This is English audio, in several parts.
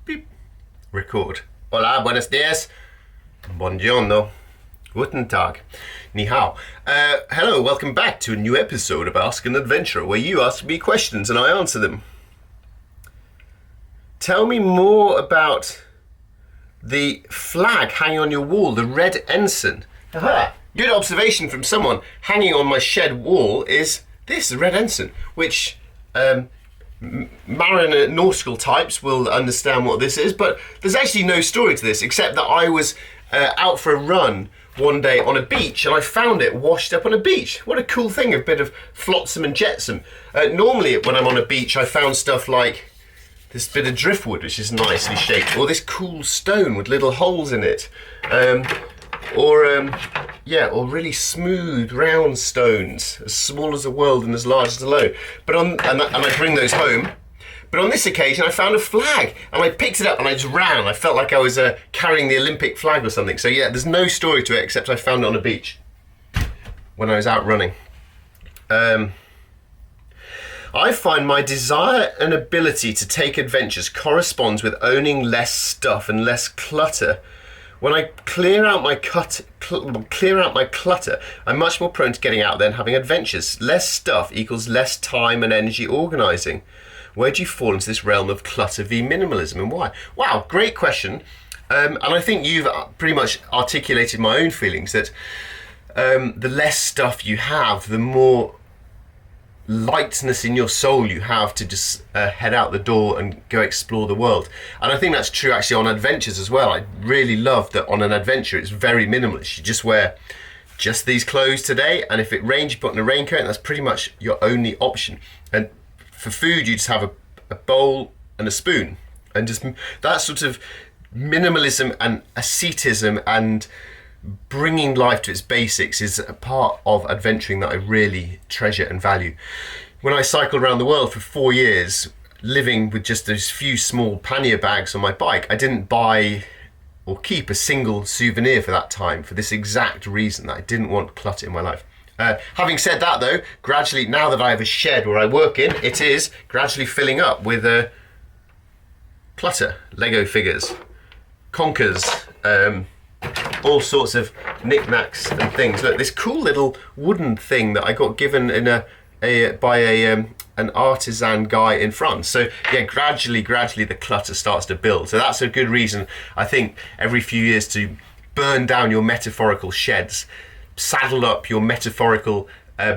Beep. Record. Hola, buenos dias. Buongiorno. Guten Tag. Ni hao. Hello, welcome back to a new episode of Ask an Adventurer, where you ask me questions and I answer them. Tell me more about the flag hanging on your wall, the red ensign. Aha. Good observation from someone. Hanging on my shed wall is this, the red ensign, which mariner nautical types will understand what this is, but there's actually no story to this except that I was out for a run one day on a beach and I found it washed up on a beach. What a cool thing, a bit of flotsam and jetsam. Normally when I'm on a beach I found stuff like this bit of driftwood which is nicely shaped, or this cool stone with little holes in it, or really smooth round stones, as small as the world and as large as the low. And I bring those home. But on this occasion, I found a flag, and I picked it up and I just ran. I felt like I was carrying the Olympic flag or something. So yeah, there's no story to it except I found it on a beach when I was out running. I find my desire and ability to take adventures corresponds with owning less stuff and less clutter. When I clear out my clutter, I'm much more prone to getting out there and having adventures. Less stuff equals less time and energy organising. Where do you fall into this realm of clutter v minimalism, and why? Wow, great question. And I think you've pretty much articulated my own feelings that the less stuff you have, the more lightness in your soul you have to just head out the door and go explore the world. And I think that's true actually on adventures as well. I really love that on an adventure it's very minimalist. You just wear just these clothes today, and if it rains you put on a raincoat, and that's pretty much your only option. And for food you just have a bowl and a spoon, and just that sort of minimalism and asceticism and bringing life to its basics is a part of adventuring that I really treasure and value. When I cycled around the world for 4 years, living with just those few small pannier bags on my bike, I didn't buy or keep a single souvenir for that time, for this exact reason, that I didn't want clutter in my life. Having said that though, gradually, now that I have a shed where I work in, it is gradually filling up with clutter, Lego figures, conkers, all sorts of knickknacks and things. Look, this cool little wooden thing that I got given in by an artisan guy in France. So yeah, gradually the clutter starts to build. So that's a good reason, I think, every few years to burn down your metaphorical sheds, saddle up your metaphorical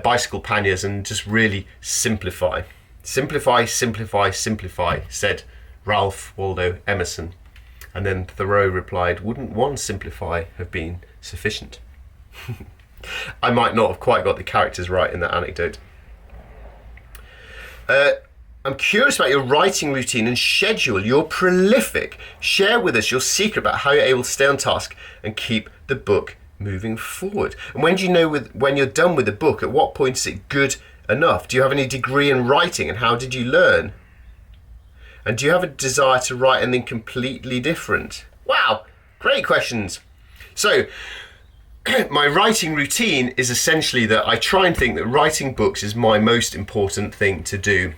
bicycle panniers, and just really simplify. Simplify, simplify, simplify, said Ralph Waldo Emerson. And then Thoreau replied, wouldn't one simplify have been sufficient? I might not have quite got the characters right in that anecdote. I'm curious about your writing routine and schedule. You're prolific. Share with us your secret about how you're able to stay on task and keep the book moving forward. And when do you know when you're done with the book? At what point is it good enough? Do you have any degree in writing, and how did you learn? And do you have a desire to write anything completely different? Wow, great questions. So, my writing routine is essentially that I try and think that writing books is my most important thing to do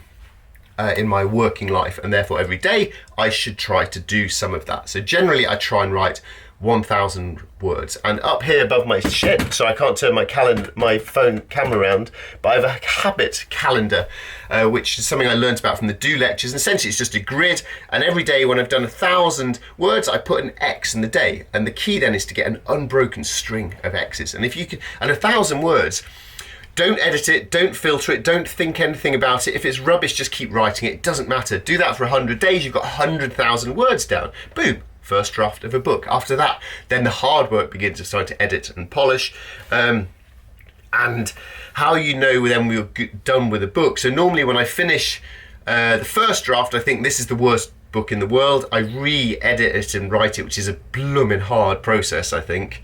in my working life, and therefore every day I should try to do some of that. So generally I try and write 1,000 words, and up here above my shed, so I can't turn my phone camera around, but I have a habit calendar, which is something I learned about from the Do lectures, and essentially it's just a grid, and every day when I've done 1,000 words I put an X in the day, and the key then is to get an unbroken string of X's. And if you can, and 1,000 words, don't edit it, don't filter it, don't think anything about it. If it's rubbish, just keep writing it. It doesn't matter. Do that for 100 days, you've got 100,000 words down. Boom. First draft of a book. After that, then the hard work begins of starting to edit and polish. And how you know then we're done with a book. So normally when I finish the first draft, I think this is the worst book in the world. I re-edit it and write it, which is a blooming hard process, I think.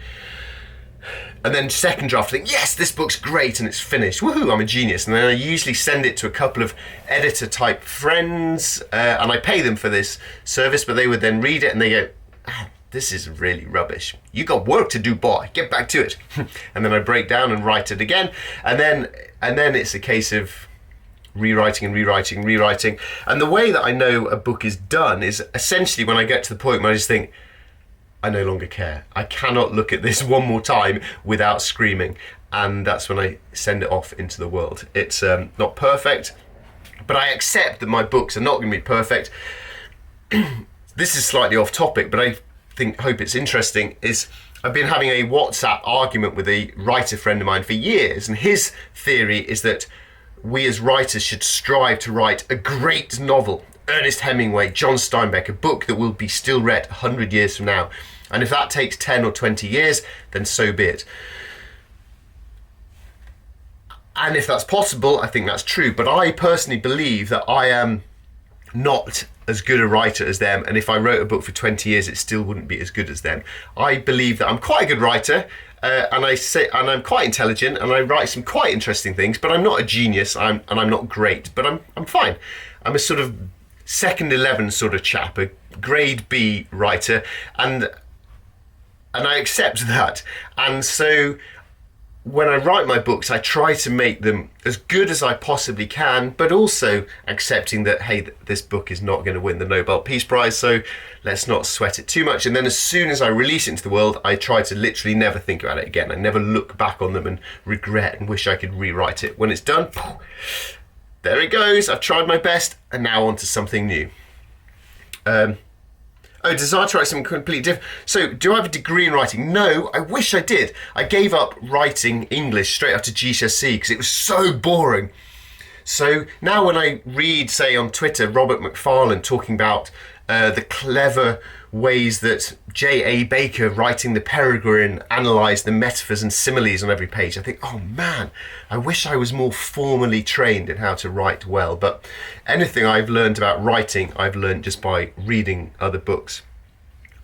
And then second draft, I think, yes, this book's great and it's finished. Woohoo, I'm a genius. And then I usually send it to a couple of editor type friends, and I pay them for this service, but they would then read it and they go, this is really rubbish. You got work to do, boy, get back to it. And then I break down and write it again. And then it's a case of rewriting and rewriting and rewriting. And the way that I know a book is done is essentially when I get to the point where I just think, I no longer care. I cannot look at this one more time without screaming. And that's when I send it off into the world. It's not perfect, but I accept that my books are not going to be perfect. This is slightly off topic, but I hope it's interesting, is I've been having a WhatsApp argument with a writer friend of mine for years, and his theory is that we as writers should strive to write a great novel, Ernest Hemingway, John Steinbeck, a book that will be still read 100 years from now. And if that takes 10 or 20 years, then so be it. And if that's possible, I think that's true. But I personally believe that I am not as good a writer as them, and if I wrote a book for 20 years it still wouldn't be as good as them. I believe that I'm quite a good writer, and I'm quite intelligent, and I write some quite interesting things, but I'm not a genius, and I'm not great, but I'm fine. I'm a sort of second 11 sort of chap, a grade B writer, and I accept that. And so when I write my books, I try to make them as good as I possibly can, but also accepting that, hey, this book is not going to win the Nobel Peace Prize, so let's not sweat it too much. And then as soon as I release it into the world, I try to literally never think about it again. I never look back on them and regret and wish I could rewrite it. When it's done, there it goes. I've tried my best, and now on to something new. Desire to write something completely different. So, do I have a degree in writing? No, I wish I did. I gave up writing English straight after GCSE because it was so boring. So now when I read, say on Twitter, Robert McFarlane talking about the clever ways that J.A. Baker, writing the Peregrine, analysed the metaphors and similes on every page, I think, oh man, I wish I was more formally trained in how to write well. But anything I've learned about writing, I've learned just by reading other books.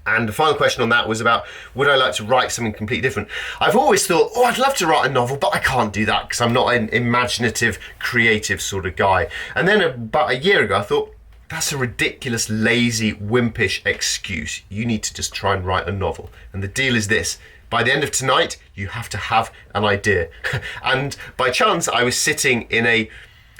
And the final question on that was about, would I like to write something completely different? I've always thought, I'd love to write a novel, but I can't do that because I'm not an imaginative, creative sort of guy. And then about a year ago, I thought, that's a ridiculous, lazy, wimpish excuse. You need to just try and write a novel. And the deal is this. By the end of tonight, you have to have an idea. And by chance, I was sitting in a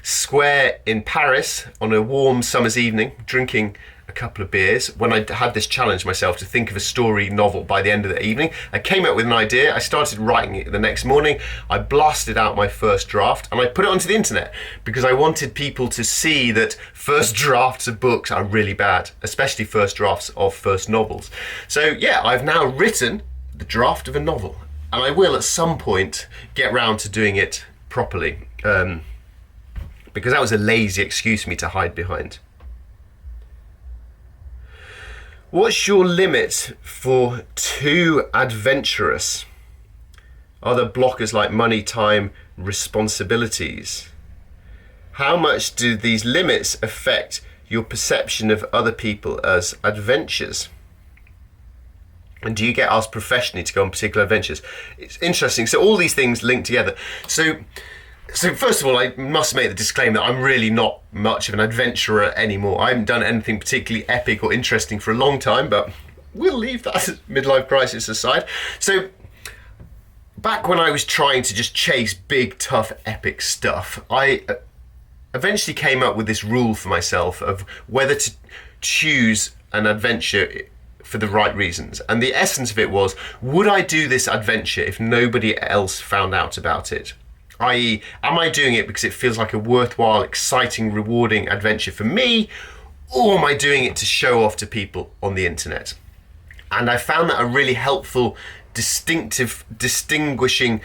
square in Paris on a warm summer's evening, drinking a couple of beers, when I had this challenge myself to think of a story novel by the end of the evening. I came up with an idea. I started writing it the next morning. I blasted out my first draft and I put it onto the internet because I wanted people to see that first drafts of books are really bad, especially first drafts of first novels. So yeah, I've now written the draft of a novel, and I will at some point get round to doing it properly, because that was a lazy excuse for me to hide behind. What's your limit for too adventurous? Are there blockers like money, time, responsibilities? How much do these limits affect your perception of other people as adventures? And do you get asked professionally to go on particular adventures? It's interesting. So all these things link together. So first of all, I must make the disclaimer that I'm really not much of an adventurer anymore. I haven't done anything particularly epic or interesting for a long time, but we'll leave that midlife crisis aside. So back when I was trying to just chase big, tough, epic stuff, I eventually came up with this rule for myself of whether to choose an adventure for the right reasons. And the essence of it was, would I do this adventure if nobody else found out about it? I.e., am I doing it because it feels like a worthwhile, exciting, rewarding adventure for me, or am I doing it to show off to people on the internet? And I found that a really helpful, distinguishing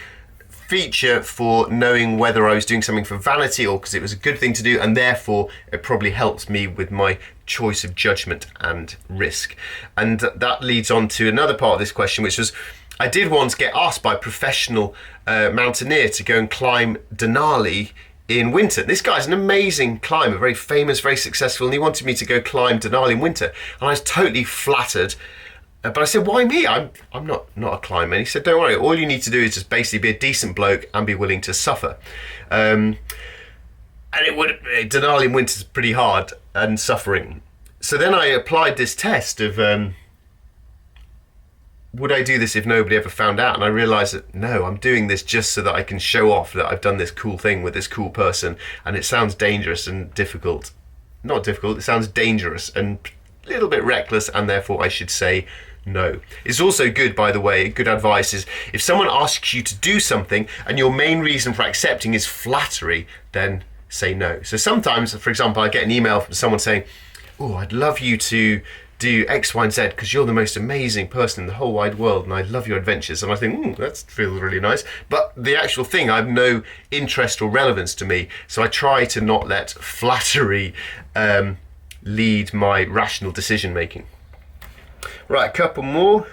feature for knowing whether I was doing something for vanity or because it was a good thing to do, and therefore it probably helped me with my choice of judgment and risk. And that leads on to another part of this question, which was, I did once get asked by a professional mountaineer to go and climb Denali in winter. This guy's an amazing climber, very famous, very successful, and he wanted me to go climb Denali in winter. And I was totally flattered. But I said, why me? I'm not a climber. And he said, don't worry, all you need to do is just basically be a decent bloke and be willing to suffer. And Denali in winter is pretty hard and suffering. So then I applied this test of would I do this if nobody ever found out? And I realized that no, I'm doing this just so that I can show off that I've done this cool thing with this cool person. And it sounds dangerous and difficult. Not difficult, it sounds dangerous and a little bit reckless, and therefore I should say no. It's also good, by the way, good advice is if someone asks you to do something and your main reason for accepting is flattery, then say no. So sometimes, for example, I get an email from someone saying, oh, I'd love you to do X, Y, and Z because you're the most amazing person in the whole wide world and I love your adventures. And I think, that feels really nice. But the actual thing, I have no interest or relevance to me. So I try to not let flattery lead my rational decision making. Right, a couple more.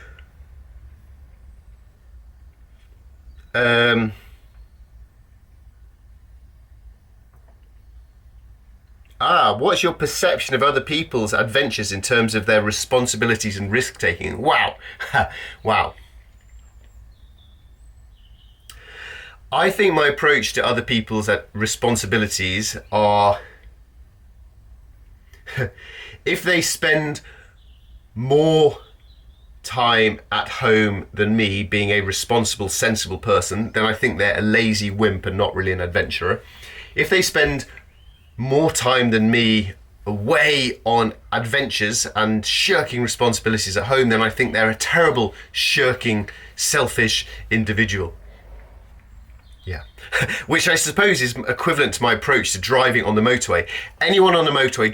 What's your perception of other people's adventures in terms of their responsibilities and risk taking? Wow. Wow. I think my approach to other people's responsibilities are if they spend more time at home than me being a responsible, sensible person, then I think they're a lazy wimp and not really an adventurer. If they spend more time than me away on adventures and shirking responsibilities at home, then I think they're a terrible, shirking, selfish individual. Yeah. Which I suppose is equivalent to my approach to driving on the motorway. Anyone on the motorway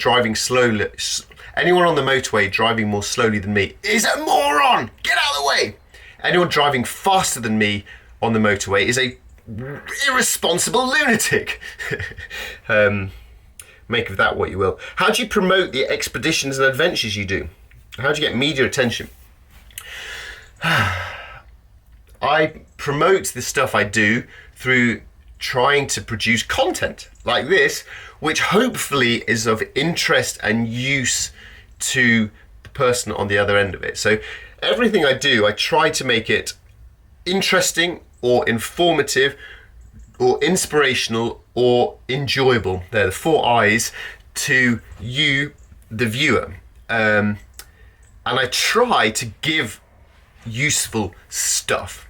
driving more slowly than me is a moron! Get out of the way! Anyone driving faster than me on the motorway is a irresponsible lunatic. Make of that what you will. How do you promote the expeditions and adventures you do? How do you get media attention? I promote the stuff I do through trying to produce content like this, which hopefully is of interest and use to the person on the other end of it. So everything I do, I try to make it interesting or informative or inspirational or enjoyable. They're the 4 I's to you, the viewer. And I try to give useful stuff.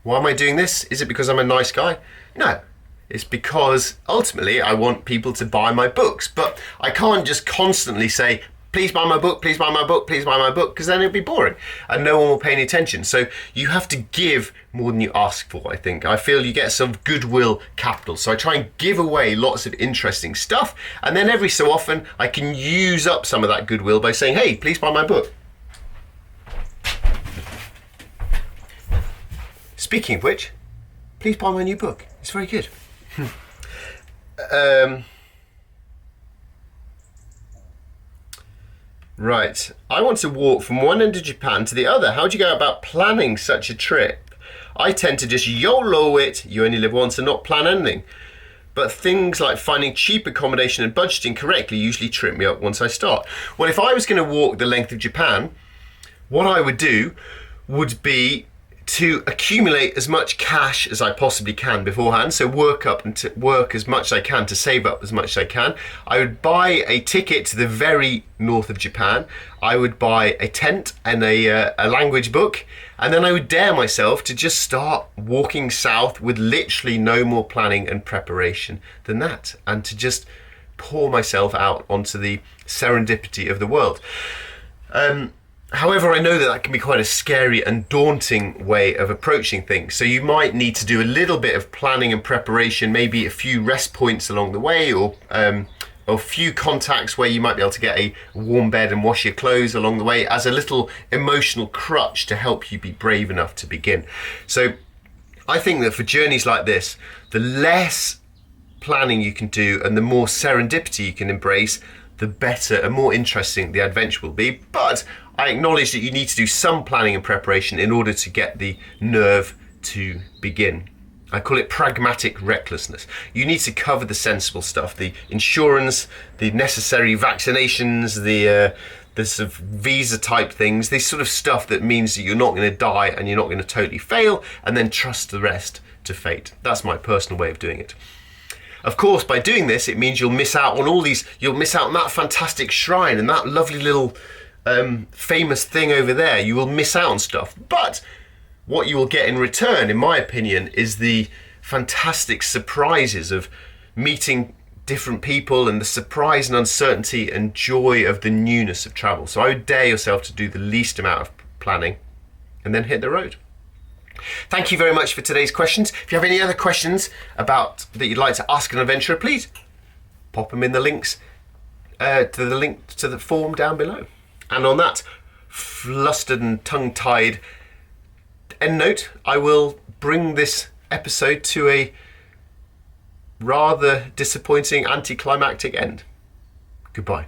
Why am I doing this? Is it because I'm a nice guy? No. It's because ultimately I want people to buy my books. But I can't just constantly say, please buy my book, please buy my book, please buy my book, because then it'll be boring and no one will pay any attention. So you have to give more than you ask for, I think. I feel you get some goodwill capital. So I try and give away lots of interesting stuff, and then every so often I can use up some of that goodwill by saying, hey, please buy my book. Speaking of which, please buy my new book. It's very good. Right, I want to walk from one end of Japan to the other. How do you go about planning such a trip? I tend to just YOLO it, you only live once, and not plan anything. But things like finding cheap accommodation and budgeting correctly usually trip me up once I start. Well, if I was going to walk the length of Japan, what I would do would be to accumulate as much cash as I possibly can beforehand. So work as much as I can to save up as much as I can. I would buy a ticket to the very north of Japan. I would buy a tent and a language book. And then I would dare myself to just start walking south with literally no more planning and preparation than that. And to just pour myself out onto the serendipity of the world. However, I know that can be quite a scary and daunting way of approaching things. So you might need to do a little bit of planning and preparation, maybe a few rest points along the way, or a few contacts where you might be able to get a warm bed and wash your clothes along the way as a little emotional crutch to help you be brave enough to begin. So I think that for journeys like this, the less planning you can do and the more serendipity you can embrace, the better and more interesting the adventure will be. But I acknowledge that you need to do some planning and preparation in order to get the nerve to begin. I call it pragmatic recklessness. You need to cover the sensible stuff, the insurance, the necessary vaccinations, the sort of visa type things, this sort of stuff that means that you're not going to die and you're not going to totally fail, and then trust the rest to fate. That's my personal way of doing it. Of course, by doing this, it means you'll miss out on that fantastic shrine and that lovely little famous thing over there. You will miss out on stuff. But what you will get in return, in my opinion, is the fantastic surprises of meeting different people and the surprise and uncertainty and joy of the newness of travel. So I would dare yourself to do the least amount of planning and then hit the road. Thank you very much for today's questions. If you have any other questions that you'd like to ask an adventurer, please pop them in the links to the link to the form down below. And on that flustered and tongue-tied end note, I will bring this episode to a rather disappointing anticlimactic end. Goodbye.